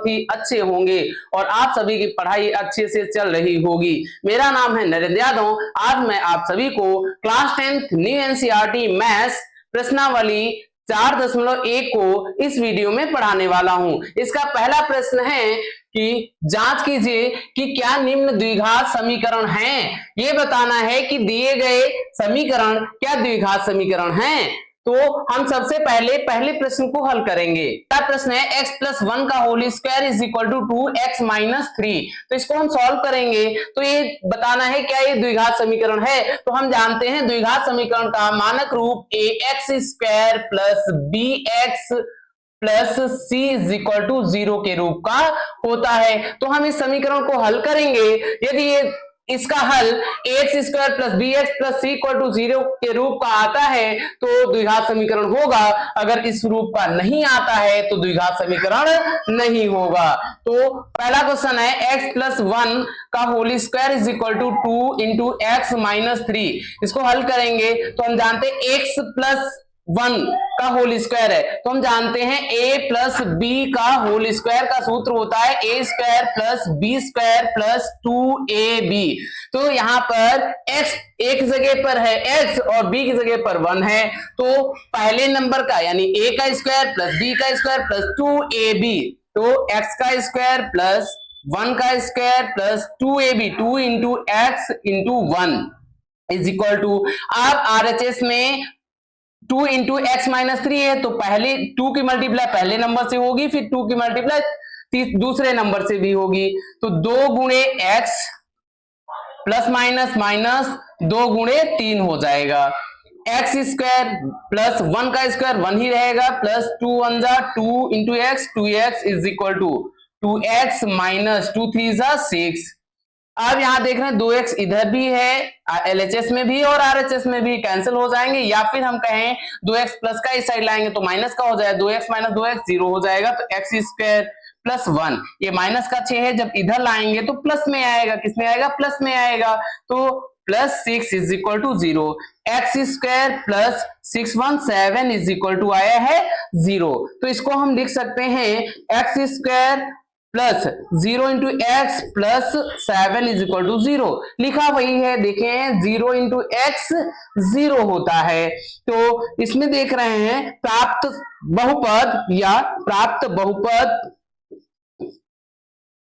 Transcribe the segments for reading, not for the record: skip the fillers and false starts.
बहुत ही अच्छे होंगे और आप सभी की पढ़ाई अच्छे से चल रही होगी। मेरा नाम है नरेंद्र यादव। आज मैं आप सभी को class 10th new NCERT maths प्रश्नावली 4.1 को इस वीडियो में पढ़ाने वाला हूं। इसका पहला प्रश्न है कि जांच कीजिए कि क्या निम्न द्विघात समीकरण हैं। ये बताना है कि दिए गए समीकरण क्या द्विघात समीकरण हैं। तो हम सबसे पहले प्रश्न को हल करेंगे। पहला प्रश्न है x प्लस 1 का whole square is equal to 2x minus 3। तो इसको हम सॉल्व करेंगे तो ये बताना है क्या ये द्विघात समीकरण है। तो हम जानते हैं द्विघात समीकरण का मानक रूप ax square plus bx plus C is equal to 0 के रूप का होता है। तो हम इस समीकरण को हल करेंगे। यदि ये इसका हल x square plus B x plus c equal to 0 के रूप का आता है तो द्विघात समीकरण होगा। अगर इस रूप का नहीं आता है तो द्विघात समीकरण नहीं होगा। तो पहला क्वेश्चन है x प्लस 1 का whole square is equal to 2 into x minus 3। इसको हल करेंगे तो हम जानते हैं x प्लस 1 का होल स्क्वायर है तो हम जानते हैं a प्लस बी का होल स्क्वायर का सूत्र होता है a square plus B square plus 2ab। तो यहाँ पर x एक जगह पर है x और b की जगह पर 1 है तो पहले नंबर का यानी a का स्क्वायर प्लस b का स्क्वायर प्लस 2ab। तो x का स्क्वायर प्लस 1 का square plus 2ab 2 into x into 1 is equal to. अब RHS में 2 इंटू एक्स माइनस 3 है तो पहले 2 की मल्टीप्लाई पहले नंबर से होगी फिर 2 की मल्टीप्लाई दूसरे नंबर से भी होगी। तो 2 गुणे एक्स प्लस माइनस माइनस 2 गुणे 3 हो जाएगा। एक्स स्क्वायर प्लस 1 का स्क्वायर 1 ही रहेगा प्लस 2 1 जा 2 into x 2x is equal to 2x minus 2 3 जा 6। अब यहां देख रहे हैं 2x इधर भी है LHS में भी और RHS में भी कैंसिल हो जाएंगे या फिर हम कहें 2x प्लस का इस साइड लाएंगे तो माइनस का हो जाएगा 2x माइनस 2x 0 हो जाएगा। तो x स्क्वायर प्लस 1 ये माइनस का 6 है जब इधर लाएंगे तो प्लस में आएगा। किस में आएगा प्लस में आएगा। तो plus 6 is equal to 0। X square plus 617 is equal to आया है 0। तो इसको हम लिख सकते हैं x square plus 0 into x plus 7 is equal to 0। लिखा वही है देखें 0 इंटू एक्स 0 होता है। तो इसमें देख रहे हैं प्राप्त बहुपद या प्राप्त बहुपद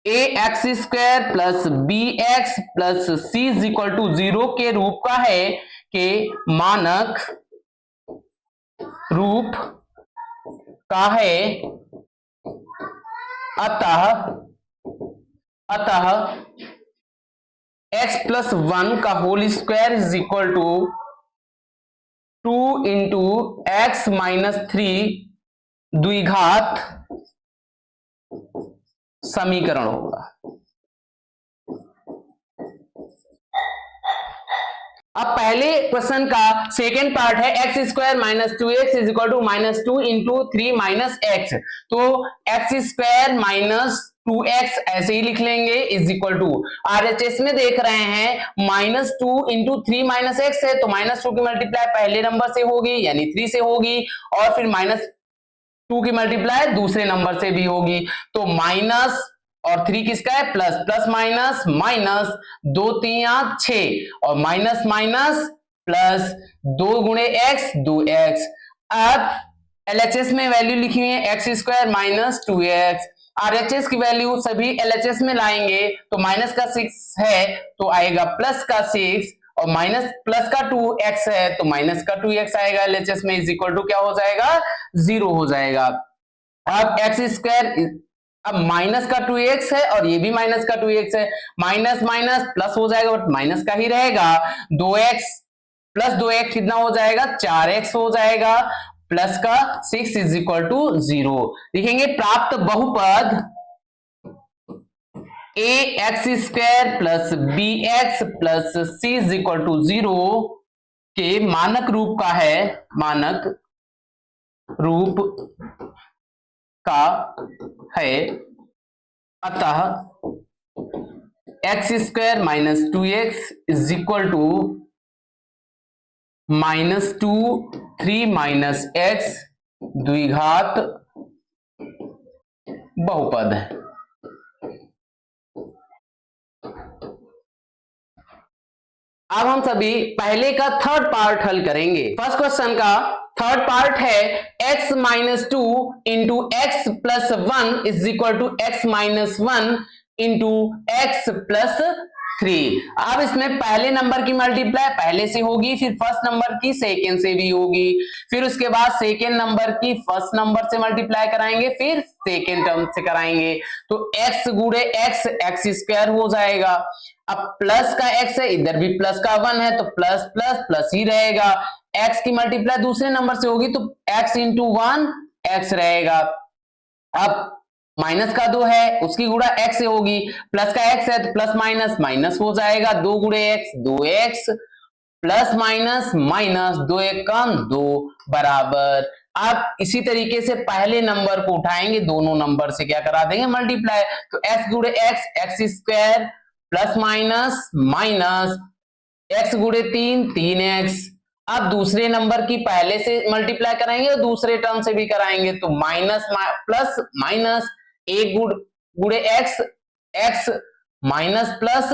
A X square plus B x plus C is equal to 0 के रूप का है के मानक रूप का है। अतः x प्लस 1 का whole square is equal to 2 into x minus 3 द्विघात समीकरण होगा। अब पहले क्वेश्चन का सेकेंड पार्ट है x square minus 2x is equal to minus 2 into 3 minus x. तो एक्स स्क्वायर माइनस 2x ऐसे ही लिख लेंगे इज इक्वल टू RHS में देख रहे हैं माइनस 2 इंटू 3 माइनस एक्स है तो माइनस 2 की मल्टीप्लाई पहले नंबर से होगी यानी 3 से होगी और फिर माइनस 2 की मल्टीप्लाई दूसरे नंबर से भी होगी। तो माइनस और 3 किसका है प्लस प्लस माइनस माइनस 2 3 6 और माइनस माइनस प्लस 2 गुणे एक्स 2x। अब LHS में वैल्यू लिखी हुई है x square minus 2x। RHS की वैल्यू सभी LHS में लाएंगे तो माइनस का 6 है तो आएगा प्लस का 6 और माइनस प्लस का 2x है तो माइनस का 2x आएगा। LHS में इज इक्वल टू क्या हो जाएगा 0 हो जाएगा। अब एक्स स्क्वायर अब माइनस का 2x है और ये भी माइनस का 2x है माइनस माइनस प्लस हो जाएगा बट माइनस का ही रहेगा। 2x प्लस 2x कितना हो जाएगा 4x हो जाएगा प्लस का 6 इज इक्वल टू 0। लिखेंगे प्राप्त बहुपद A X square plus B x plus C is equal to 0 के मानक रूप का है मानक रूप का है। अतः x square minus 2x is equal to minus 2 3 minus x द्विघात बहुपद है। अब हम सभी पहले का थर्ड पार्ट हल करेंगे। फर्स्ट क्वेश्चन का थर्ड पार्ट है x minus two into x plus one is equal to x minus one into x plus three. अब इसमें पहले नंबर की मल्टीप्लाई पहले से होगी, फिर फर्स्ट नंबर की सेकेंड से भी होगी, फिर उसके बाद सेकेंड नंबर की फर्स्ट नंबर से मल्टीप्लाई कराएंगे, फिर सेकेंड टर्म से कराएंगे। तो x गुणे एक्स एक्स स्क्वायर हो जाएगा। अब प्लस का x है, इधर भी प्लस का 1 है तो प्लस प्लस प्लस ही रहेगा। x की मल्टीप्लाई दूसरे नंबर से होगी तो x इंटू वन एक्स रहेगा। अब माइनस का 2 है, उसकी गुणा x से होगी, प्लस का x है तो प्लस माइनस माइनस हो जाएगा, 2 गुणे x 2x plus minus minus 2 एक कम 2 बराबर। अब इसी तरीके से पहले नंबर को उठाएंगे, दोनों नंबर से क्या करा देंगे मल्टीप्लाई, तो x गुणे x x square plus minus minus x गुणे 3 3x। अब दूसरे नंबर की पहले से मल्टीप्लाई कराएंगे और दूसरे टर्म से भी कराएंगे, तो माइनस प्लस माइनस एक गुणे x x minus plus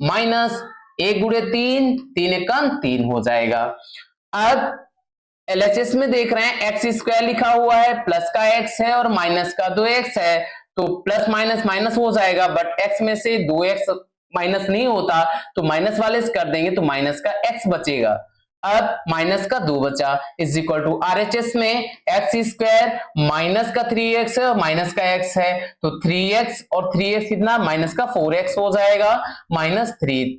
minus एक गुणे 3 3 एकम 3 हो जाएगा। अब एलएचएस में देख रहे हैं एक्स स्क्वायर लिखा हुआ है, प्लस का x है और माइनस का 2x है, तो प्लस माइनस माइनस हो जाएगा, बट x में से 2x माइनस नहीं होता तो माइनस वाले से कर देंगे तो माइनस का x बचेगा। अब माइनस का 2 बचा इज इक्वल टू आरएचएस में एक्स स्क्वायर माइनस का 3x है और माइनस का x है, तो 3x और 3x कितना माइनस का 4x हो जाएगा माइनस 3।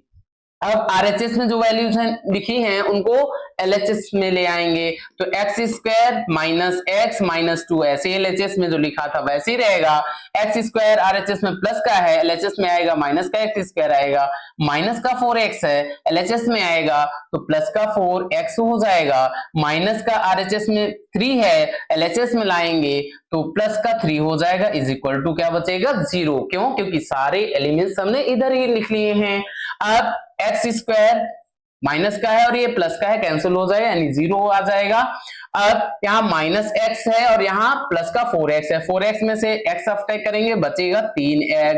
अब आरएचएस में जो वैल्यूज हैं लिखी हैं उनको एलएचएस में ले आएंगे, तो x square minus x minus 2 ऐसे एलएचएस में जो लिखा था वैसे ही रहेगा। एक्स स्क्वायर आरएचएस में प्लस का है, एलएचएस में आएगा माइनस का एक्स स्क्वायर आएगा, माइनस का 4x है एलएचएस में आएगा तो प्लस का 4x हो जाएगा, माइनस का आरएचएस में 3 है एलएचएस में लाएंगे तो प्लस का 3 हो जाएगा इज इक्वल टू क्या बचेगा 0। क्यों? क्योंकि सारे एलिमेंट्स हमने इधर ही लिख लिए हैं। अब एक्स स्क्वायर माइनस का है और ये प्लस का है, कैंसिल हो जाएगा यानी 0 आ जाएगा। अब यहाँ माइनस एक्स है और यहाँ प्लस का 4x है, 4x में से x सब्ट्रैक्ट करेंगे बचेगा 3x,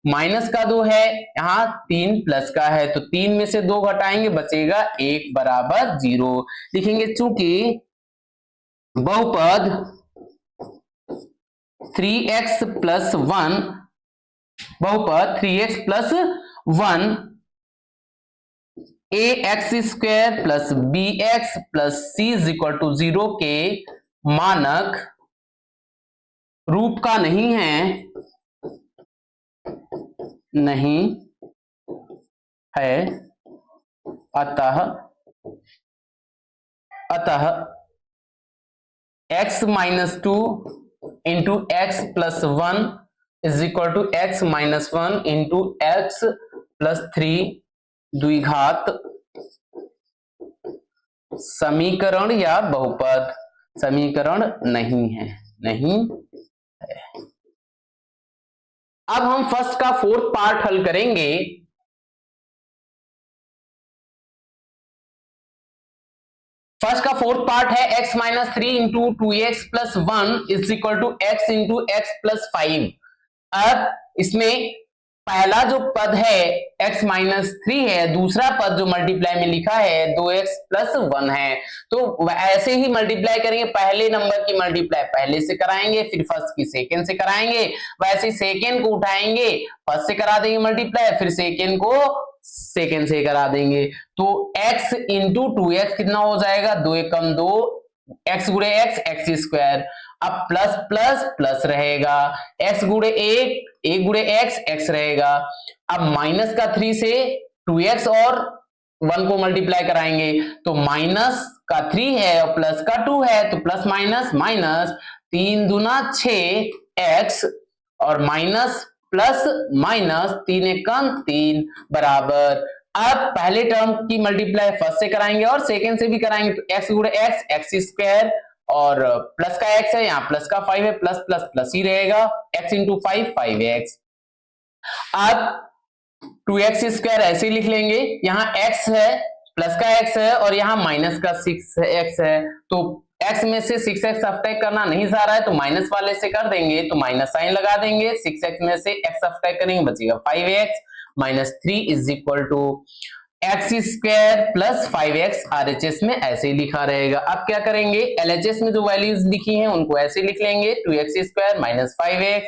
माइनस का 2 है यहाँ 3 प्लस का है तो 3 में से 2 घटाएंगे बचेगा 1 बराबर 0। लिखेंगे चूंकि बहुपद 3x प्लस 1 बहुपद 3x plus 1 ax square plus bx plus c is equal to 0 के मानक रूप का नहीं है अतः x minus 2 into x plus 1 is equal to x minus 1 into x plus 3 द्विघात समीकरण या बहुपद समीकरण नहीं है। अब हम फर्स्ट का फोर्थ पार्ट हल करेंगे। फर्स्ट का फोर्थ पार्ट है x minus 3 into 2x plus 1 is equal to x into x plus 5। अब इसमें पहला जो पद है x माइनस 3 है, दूसरा पद जो मल्टीप्लाई में लिखा है 2x प्लस 1 है, तो ऐसे ही मल्टीप्लाई करेंगे, पहले नंबर की मल्टीप्लाई पहले से कराएंगे फिर फर्स्ट की सेकेंड से कराएंगे, वैसे सेकेंड को उठाएंगे फर्स्ट से करा देंगे मल्टीप्लाई, फिर सेकेंड को सेकेंड से करा देंगे, तो x इंटू 2x कितना हो जाएगा 2 एकम 2 x गुणे एक्स एक्स स्क्वायर। अब प्लस प्लस प्लस रहेगा, x गुणे एक गुणे एक्स रहेगा। अब माइनस का 3 से 2x और 1 को मल्टीप्लाई कराएंगे तो माइनस का 3 है और प्लस का 2 है तो प्लस माइनस माइनस 3 दूना 6x और माइनस प्लस माइनस 3 एकम 3 बराबर। अब पहले टर्म की मल्टीप्लाई फर्स्ट से कराएंगे और सेकेंड से भी कराएंगे, तो x गुणे एक्स एक्स स्क्वायर और प्लस का x है यहाँ प्लस का 5 है, प्लस प्लस प्लस ही रहेगा, x इंटू 5 5x। अब 2x स्क्वायर ऐसे लिख लेंगे, यहाँ x है प्लस का x है और यहाँ माइनस का 6x है, तो x में से 6x सब्ट्रैक्ट करना नहीं जा रहा है तो माइनस वाले से कर देंगे, तो माइनस साइन लगा देंगे, 6x में से x सब्ट्रैक्ट करेंगे बचेगा 5x minus 3 is equal to x square plus 5x RHS में ऐसे ही लिखा रहेगा। अब क्या करेंगे, LHS में जो वैल्यूज लिखी हैं उनको ऐसे लिख लेंगे, 2x square minus 5x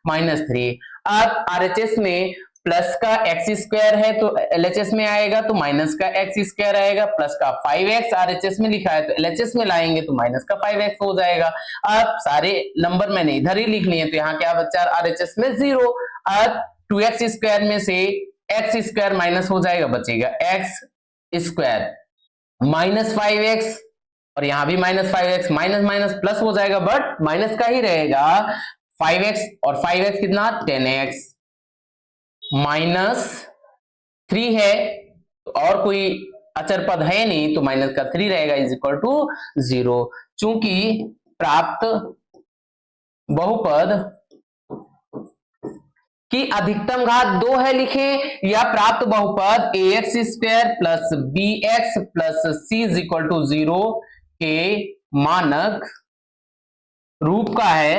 minus 3। अब RHS में प्लस का x स्क्वायर है तो LHS में आएगा तो माइनस का x स्क्वायर आएगा, प्लस का 5x RHS में लिखा है तो LHS में लाएंगे तो माइनस का 5x हो जाएगा। अब सारे नंबर मैंने इधर ही लिख लिए तो यहाँ क्या बचा, RHS में 0। अब 2x स्क्वायर में से x स्क्वायर माइनस हो जाएगा, बचेगा x स्क्वायर माइनस 5x, और यहां भी minus 5x, minus minus plus हो जाएगा बट माइनस का ही रहेगा। 5x और 5x कितना, 10x माइनस 3 है और कोई अचर पद है नहीं तो माइनस का 3 रहेगा इज इक्वल टू 0। चूंकि प्राप्त बहुपद की अधिकतम घात 2 है लिखे, या प्राप्त बहुपद ax square plus bx plus c is equal to 0 के मानक रूप का है,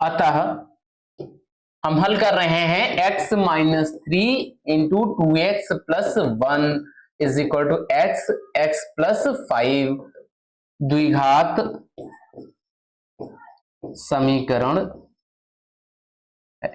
अतः हम हल कर रहे हैं x minus 3 into 2x plus 1 is equal to x plus 5 द्विघात समीकरण है।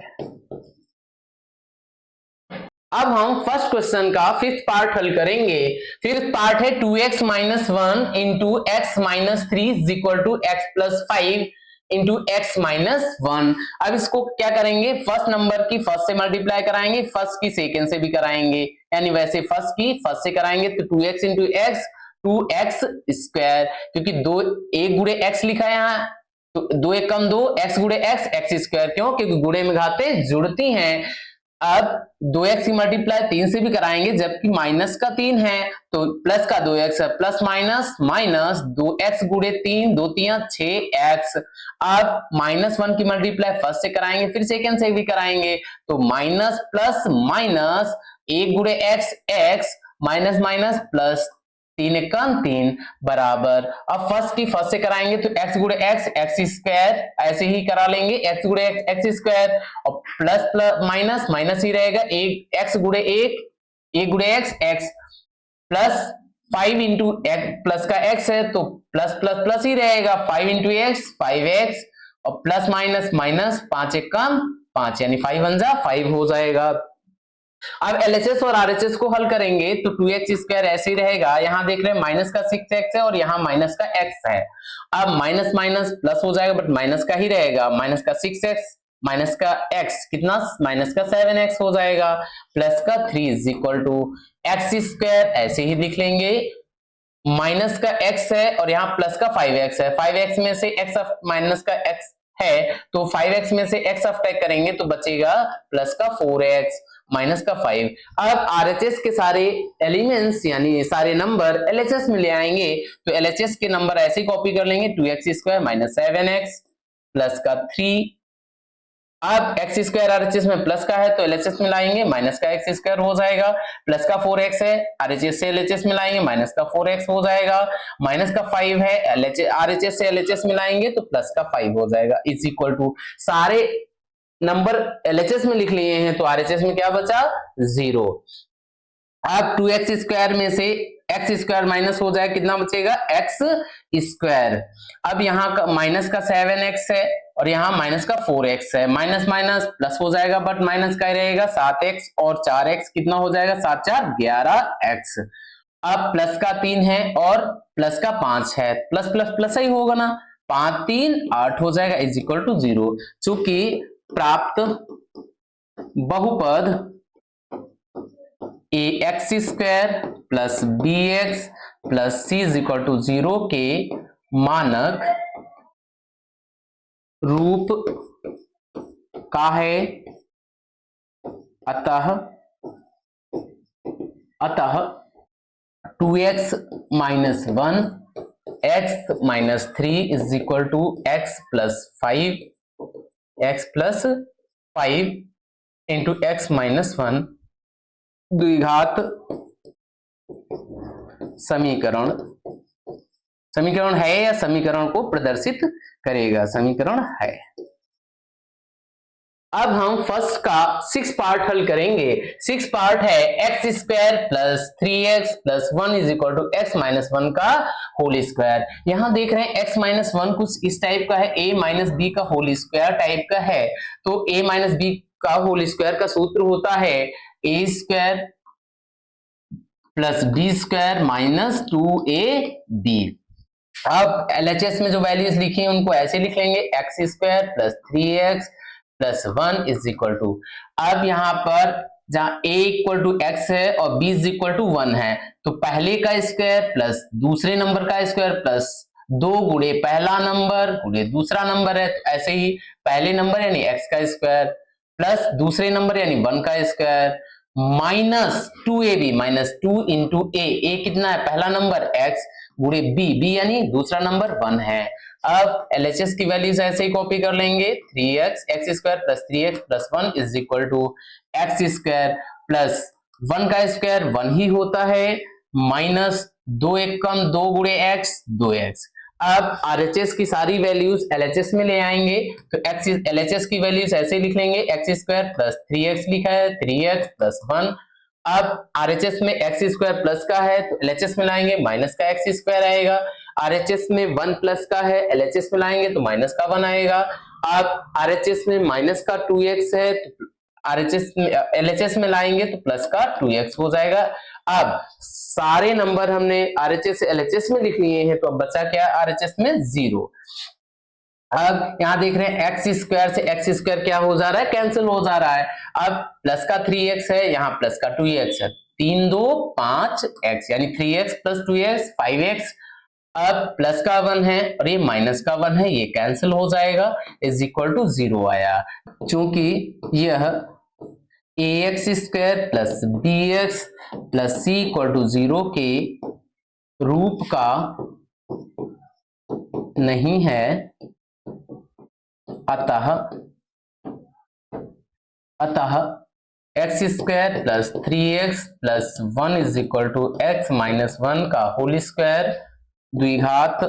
अब हम फर्स्ट क्वेश्चन का फिफ्थ पार्ट हल करेंगे। फिफ्थ पार्ट है 2x minus 1 into x minus 3 is equal to x plus 5 into x minus 1। अब इसको क्या करेंगे, फर्स्ट नंबर की फर्स्ट से मल्टीप्लाई कराएंगे, फर्स्ट की सेकेंड से भी कराएंगे, यानी वैसे फर्स्ट की फर्स्ट से कराएंगे तो 2x into x 2x square, क्योंकि दो एक गुणे x लिखा है यहाँ तो 2 एक कम 2, x गुणे x स्क्वायर, क्यों, क्योंकि गुणे में घातें जुड़ती हैं। अब 2x की मल्टीप्लाई 3 से भी कराएंगे, जबकि माइनस का 3 है तो प्लस का 2x है, प्लस माइनस माइनस 2x गुणे 3, 2 3 6x। अब माइनस 1 की मल्टीप्लाई फर्स्ट से कराएंगे, फिर सेकेंड से भी कराएंगे तो माइनस प्लस माइनस 1 गुणे x माइनस माइनस प्लस 3 एकम 3 बराबर। अब फर्स्ट की फर्स्ट से कराएंगे तो x गुणे x स्क्वायर ऐसे ही करा लेंगे, x गुणे x स्क्वायर और प्लस प्लस माइनस माइनस ही रहेगा, एक x गुणे 1 गुणे x प्लस 5 इंटू प्लस का x है तो प्लस प्लस प्लस ही रहेगा, 5 इंटू x 5x और प्लस माइनस माइनस 5 एकम 5 यानी 5 1 जा 5 हो जाएगा। अब LHS और RHS को हल करेंगे तो 2x स्क्वायर ऐसे ही रहेगा, यहां देख रहे हैं माइनस का 6x है और यहां माइनस का x है। अब माइनस माइनस प्लस हो जाएगा बट माइनस का ही रहेगा, माइनस का 6x माइनस का x कितना, माइनस का 7x हो जाएगा, प्लस का 3 is equal to x square ऐसे ही लिख लेंगे, माइनस का x है और यहाँ प्लस का 5x है, 5x में से x माइनस का x है तो 5x में से x अपटेक करेंगे तो बचेगा प्लस का 4x माइनस का 5। अब RHS के सारे एलिमेंट्स यानी सारे नंबर LHS में ले आएंगे तो LHS के नंबर ऐसे ही कॉपी कर लेंगे, 2x square minus 7x plus का 3। अब x स्क्वायर RHS में प्लस का है तो LHS में लाएंगे, माइनस का x स्क्वायर हो जाएगा, प्लस का 4x है RHS से LHS में लाएंगे, माइनस का 4x हो जाएगा, माइनस का 5 है RHS से LHS में लाएंगे तो प्लस का 5 हो जाएगा, इज इक्वल टू सारे नंबर LHS में लिख लिए हैं तो RHS में क्या बचा 0। अब 2x स्क्वायर में से x स्क्वायर माइनस हो जाए, कितना बचेगा x स्क्वायर। अब यहाँ का माइनस का 7x है और यहाँ माइनस का 4x है, माइनस माइनस प्लस हो जाएगा बट माइनस का ही रहेगा, 7x और 4x कितना हो जाएगा, 7 4 11x। अब प्लस का 3 है और प्लस का 5 है, प्लस प्लस प्लस ही होगा ना, 5 3 8 हो जाएगा इज इक्वल टू 0। चूंकि प्राप्त बहुपद ax square plus bx plus c is equal to 0 के मानक रूप का है, अतः 2x minus 1 x minus 3 is equal to x plus 5 into x minus 1 द्विघात समीकरण है या समीकरण को प्रदर्शित करेगा, समीकरण है। अब हम फर्स्ट का 6 पार्ट हल करेंगे। 6 पार्ट है x square plus 3x plus 1 is equal to x minus 1 का होल स्क्वायर। यहां देख रहे हैं एक्स माइनस 1 कुछ इस टाइप का है, a माइनस बी का होल स्क्वायर टाइप का है। तो a माइनस बी का होल स्क्वायर का सूत्र होता है a square plus B square minus 2ab। अब एलएचएस में जो वैल्यूज लिखी हैं उनको ऐसे लिख लेंगे x square plus 3x plus 1 is equal to, अब यहां पर जहां a इक्वल टू एक्स है और b इज इक्वल टू 1 है, तो पहले का स्क्वायर प्लस दूसरे नंबर का स्क्वायर प्लस 2 गुणे पहला नंबर गुणे दूसरा नंबर है, तो ऐसे ही पहले नंबर यानी x का स्क्वायर प्लस दूसरे नंबर यानी 1 का square minus 2ab minus 2 into a कितना है पहला नंबर x गुणे b यानी दूसरा नंबर 1 है। अब एलएचएस की वैल्यूज ऐसे ही कॉपी कर लेंगे 3x x square plus 3x plus 1 is equal to x square plus 1 का स्क्वायर 1 ही होता है माइनस 2 एक कम 2 गुणे x 2x। अब आरएचएस की सारी वैल्यूज एलएचएस में ले आएंगे, तो एक्स एलएचएस की वैल्यूज ऐसे लिख लेंगे एक्स स्क्वायर प्लस 3x लिखा है 3x प्लस 1। अब आरएचएस में एक्स स्क्वायर प्लस का है तो एलएचएस में लाएंगे माइनस का एक्स स्क्वायर आएगा। आरएचएस में 1 प्लस का है एलएचएस में लाएंगे तो माइनस का 1 आएगा। अब आरएचएस में माइनस का 2x है तो आरएचएस में एलएचएस में लाएंगे तो प्लस का 2x हो जाएगा। अब सारे नंबर हमने आरएचएस से एलएचएस में लिख लिए हैं, तो अब बचा क्या आरएचएस में 0। अब यहां देख रहे हैं एक्स स्क्वायर से एक्स स्क्वायर क्या हो जा रहा है कैंसिल हो जा रहा है। अब प्लस का 3x है यहाँ प्लस का 2x है, 3 2 5x यानी 3x प्लस 2x 5x। अब प्लस का 1 है और ये माइनस का 1 है, ये कैंसिल हो जाएगा इज इक्वल टू 0 आया। क्योंकि यह ax square plus bx plus c equal to 0 के रूप का नहीं है, अतः x square plus 3x plus 1 is equal to x minus 1 का होल स्क्वायर द्विघात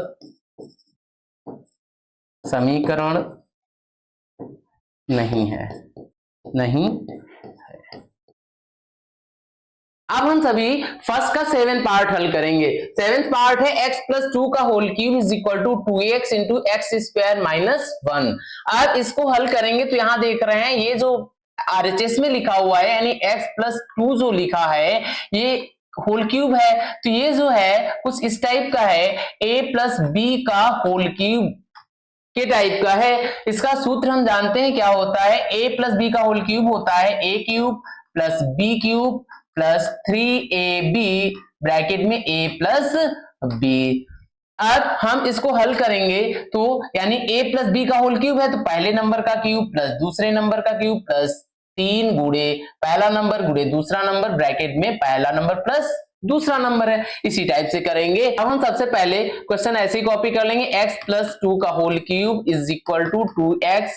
समीकरण नहीं है। अब हम सभी फर्स्ट का 7th पार्ट हल करेंगे। 7th पार्ट है x प्लस 2 का whole cube is equal to 2x into x square minus 1। अब इसको हल करेंगे तो यहां देख रहे हैं ये जो आरएचएस में लिखा हुआ है यानी x प्लस 2 जो लिखा है ये होल क्यूब है, तो ये जो है कुछ इस टाइप का है a प्लस बी का होल क्यूब के टाइप का है। इसका सूत्र हम जानते हैं क्या होता है, a प्लस बी का होल क्यूब होता है a cube plus B cube plus 3ab bracket में a प्लस बी। अब हम इसको हल करेंगे तो यानी a प्लस बी का होल क्यूब है तो पहले नंबर का क्यूब प्लस दूसरे नंबर का क्यूब प्लस 3 गुणे पहला नंबर गुणे दूसरा नंबर ब्रैकेट में पहला नंबर प्लस दूसरा नंबर है, इसी टाइप से करेंगे। अब हम सबसे पहले क्वेश्चन ऐसे ही कॉपी कर लेंगे x प्लस 2 का whole cube is equal to 2x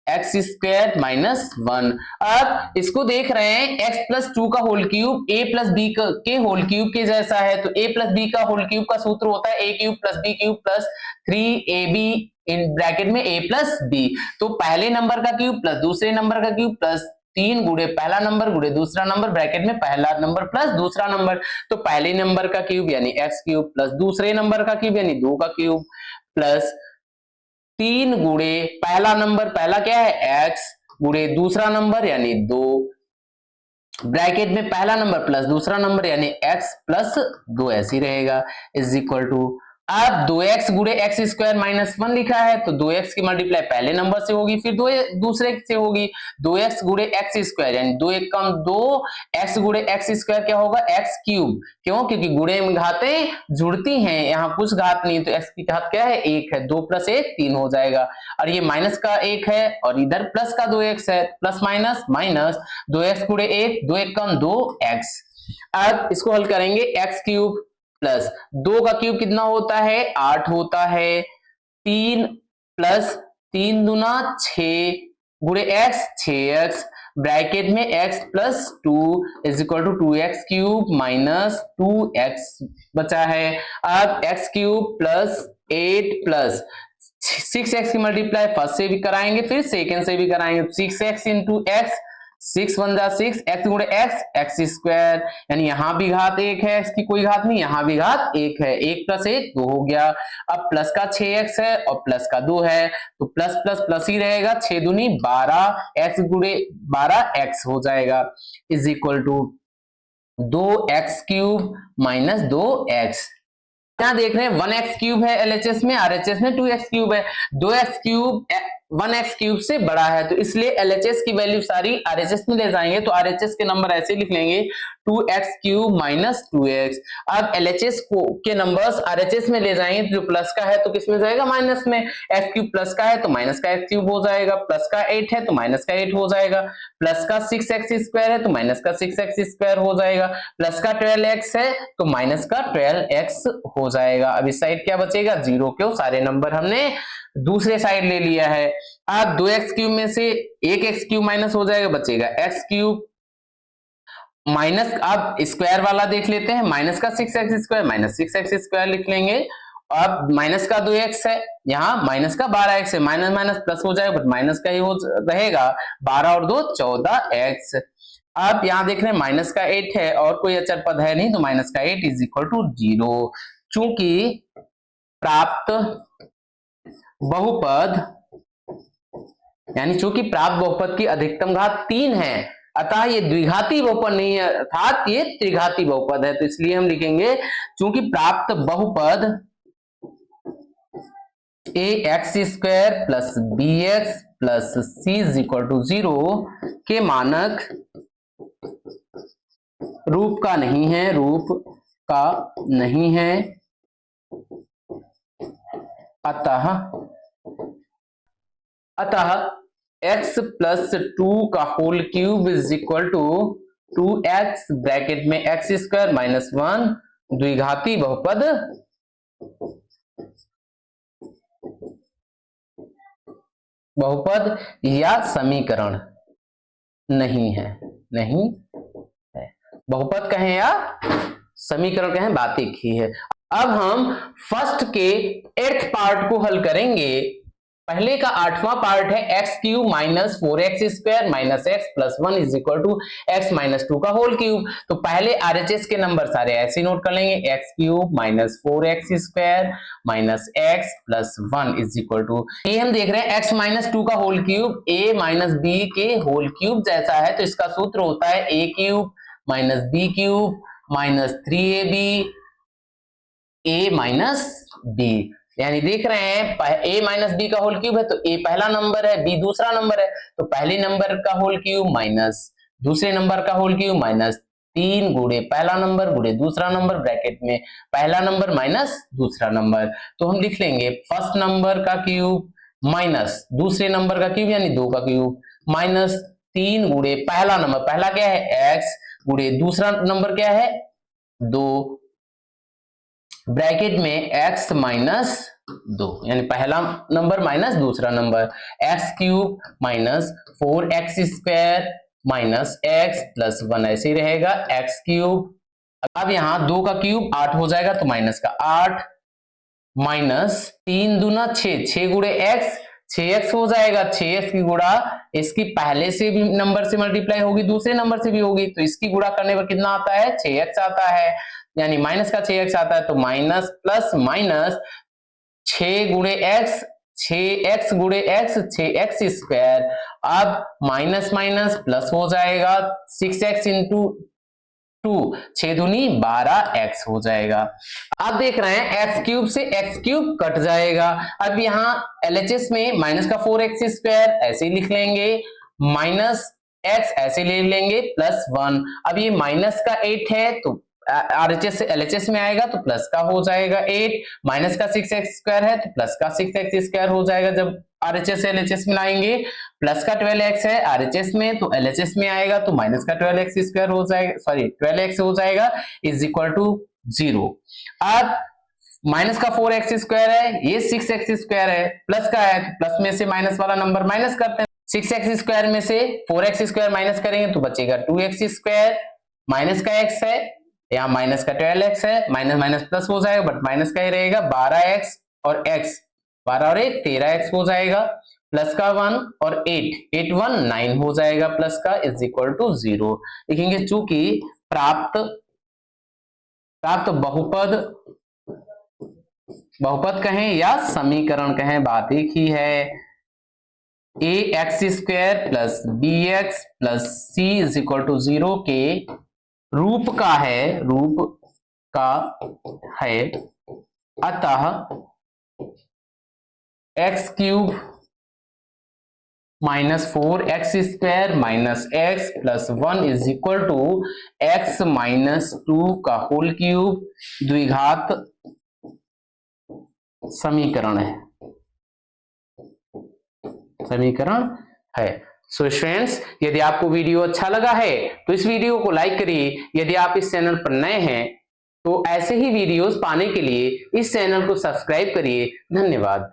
x square minus 1। अब इसको देख रहे हैं x प्लस 2 का whole cube a plus B के होल क्यूब के जैसा है, तो a प्लस बी का होल क्यूब का सूत्र होता है a cube plus B cube plus 3ab in bracket में a प्लस बी। तो पहले नंबर का क्यूब प्लस दूसरे नंबर का क्यूब प्लस 3 गुणे पहला नंबर गुणे दूसरा नंबर ब्रैकेट में पहला नंबर प्लस दूसरा नंबर, तो पहले नंबर का क्यूब यानी x क्यूब प्लस दूसरे नंबर का क्यूब यानी 2 का क्यूब प्लस 3 गुणे पहला नंबर पहला क्या है x गुणे दूसरा नंबर यानी 2 ब्रैकेट में पहला नंबर प्लस दूसरा नंबर यानी x प्लस 2 ऐसे ही रहेगा इज इक्वल टू। अब 2x गुणे एक्स स्क्वायर माइनस 1 लिखा है तो 2x की मल्टीप्लाई पहले नंबर से होगी फिर दूसरे से होगी 2x गुणे एक्स स्क्वायर यानी 2 एक कम 2 x गुणे एक्स स्क्वायर क्या होगा x क्यूब। क्यों? क्योंकि गुणे में घातें जुड़ती हैं, यहाँ कुछ घात नहीं तो x की घात क्या है 1 है, 2 प्लस 1 3 हो जाएगा और ये माइनस का 1 है और इधर प्लस का 2x है, प्लस माइनस माइनस 2x गुणे 1 2 एक कम 2x। अब इसको हल करेंगे x क्यूब प्लस 2 का क्यूब कितना होता है 8 होता है, 3 प्लस 3 दूना 6 गुणे x 6x ब्रैकेट में x plus 2 is equal to 2x cube minus 2x बचा है। अब x cube plus 8 plus 6x की मल्टीप्लाई फर्स्ट से भी कराएंगे फिर सेकंड से भी कराएंगे। 6x इंटू एक्स, 6 वन जा 6, एक्स गुणे एक्स, एक्स स्क्वायर, यानी यहां भी घात 1 है, एक्स की कोई घात नहीं, यहां भी घात 1 है, 1 प्लस 1 2 हो गया। अब प्लस का 6x है और प्लस का 2 है तो प्लस प्लस प्लस ही रहेगा, 6 दूनी 12, एक्स गुणे 12 एक्स हो जाएगा, is equal to 2x cube minus 2x। क्या देख रहे हैं 1x क्यूब है एलएचएस में, आरएचएस में 2x क्यूब है, 2x क्यूब 1x क्यूब से बड़ा है तो इसलिए एलएचएस की वैल्यू सारी आरएचएस में ले जाएंगे तो आरएचएस के नंबर ऐसे लिख लेंगे 2x क्यूब माइनस 2x। अब एलएचएस को के नंबर्स आरएचएस में ले जाएंगे तो जो प्लस का है तो किस में जाएगा, माइनस में। x क्यूब प्लस का है तो माइनस का x क्यूब हो जाएगा, प्लस का 8 है तो माइनस का 8 हो जाएगा, प्लस का 6x स्क्वायर है तो माइनस का 6x स्क्वायर हो जाएगा, प्लस का 12x है तो माइनस का 12x हो जाएगा। अब इस साइड क्या बचेगा, 0, क्यों सारे नंबर हमने दूसरे साइड ले लिया है। अब 2x क्यूब में से एक x क्यूब माइनस हो जाएगा, बचेगा x क्यूब माइनस, अब स्क्वायर वाला देख लेते हैं, माइनस का 6x square minus 6x square लिख लेंगे। अब माइनस का 2x है, यहाँ माइनस का 12x है, माइनस माइनस प्लस हो जाएगा बट माइनस का ही हो रहेगा, 12 और 2 14x। अब यहाँ देख रहे हैं माइनस का 8 है और कोई अचर पद है नहीं तो माइनस का 8 इज इक्वल टू 0। चूंकि प्राप्त बहुपद यानी चूंकि प्राप्त बहुपद की अधिकतम घात 3 है अतः ये द्विघाती बहुपद नहीं है, अर्थात ये त्रिघाती बहुपद है, तो इसलिए हम लिखेंगे चूंकि प्राप्त बहुपद ax square plus bx plus c is equal to 0 के मानक रूप का नहीं है, रूप का नहीं है, अतः x प्लस 2 का whole cube is equal to 2x bracket में x स्क्वायर माइनस 1 द्विघाती बहुपद या समीकरण नहीं है, नहीं है, बहुपद कहें या समीकरण कहें बात एक ही है। अब हम फर्स्ट के 8th पार्ट को हल करेंगे। पहले का 8वां पार्ट है x cube minus 4x square minus x plus 1 is equal to x minus 2 का होल क्यूब। तो पहले आरएचएस के नंबर सारे ऐसे नोट कर लेंगे, x cube minus 4x square minus x plus 1 is equal to, ये हम देख रहे हैं x माइनस 2 का whole cube a minus b के होल क्यूब जैसा है, तो इसका सूत्र होता है a cube minus b cube minus 3ab a minus b। यानी देख रहे हैं a माइनस बी का होल क्यूब है तो a पहला नंबर है, b दूसरा नंबर है, तो पहले नंबर का होल क्यूब माइनस दूसरे नंबर का होल क्यूब माइनस 3 गुणे पहला नंबर गुणे दूसरा नंबर ब्रैकेट में पहला नंबर माइनस दूसरा नंबर। तो हम लिख लेंगे फर्स्ट नंबर का क्यूब माइनस दूसरे नंबर का क्यूब यानी 2 का क्यूब माइनस 3 गुणे पहला नंबर, पहला क्या है x गुणे दूसरा नंबर क्या है 2 ब्रैकेट में x माइनस 2 यानी पहला नंबर माइनस दूसरा number, x cube minus 4x square minus x plus 1 ऐसे ही रहेगा x क्यूब। अब यहाँ 2 का क्यूब 8 हो जाएगा तो माइनस का 8 माइनस 3 दूना 6, 6 गुणे x 6x हो जाएगा, 6x की गुणा इसकी पहले से भी नंबर से मल्टीप्लाई होगी दूसरे नंबर से भी होगी, तो इसकी गुणा करने पर कितना आता है 6x आता है, यानी माइनस का 6x आता है, तो माइनस प्लस माइनस 6 गुणे x 6x गुणे x 6x स्क्वायर। अब माइनस माइनस प्लस हो जाएगा 6x इंटू 2 6 दूनी 12x हो जाएगा। अब देख रहे हैं x क्यूब से x क्यूब कट जाएगा। अब यहाँ LHS में माइनस का 4x स्क्वायर ऐसे ही लिख लेंगे, माइनस x ऐसे ले लेंगे प्लस 1। अब ये माइनस का 8 है तो RHS से LHS में आएगा तो प्लस का हो जाएगा 8, माइनस का 6x स्क्वायर है तो प्लस का 6x स्क्वायर हो जाएगा जब RHS से LHS में लाएंगे, प्लस का 12x है RHS में तो LHS में आएगा तो माइनस का 12x स्क्वायर हो जाएगा, सॉरी 12x हो जाएगा इज इक्वल टू 0। अब माइनस का 4x स्क्वायर है, ये 6x स्क्वायर है, प्लस का है तो प्लस में से माइनस वाला नंबर माइनस करते हैं, 6x स्क्वायर में से 4x स्क्वायर माइनस करेंगे तो बचेगा 2x स्क्वायर, माइनस का x है यहाँ माइनस का 12x है, माइनस माइनस प्लस हो जाएगा बट माइनस का ही रहेगा 12x और x 12 और 1 13x हो जाएगा, प्लस का 1 और 8 8 1 9 हो जाएगा, प्लस का इज इक्वल टू 0। लिखेंगे चूंकि प्राप्त बहुपद कहें या समीकरण कहें, बात एक ही है। ax² plus bx plus c is equal to 0 के रूप का है, अतः x³ minus 4x² minus x plus 1 is equal to x minus 2 का होल क्यूब द्विघात समीकरण है। सो फ्रेंड्स, यदि आपको वीडियो अच्छा लगा है तो इस वीडियो को लाइक करिए। यदि आप इस चैनल पर नए हैं तो ऐसे ही वीडियोस पाने के लिए इस चैनल को सब्सक्राइब करिए। धन्यवाद।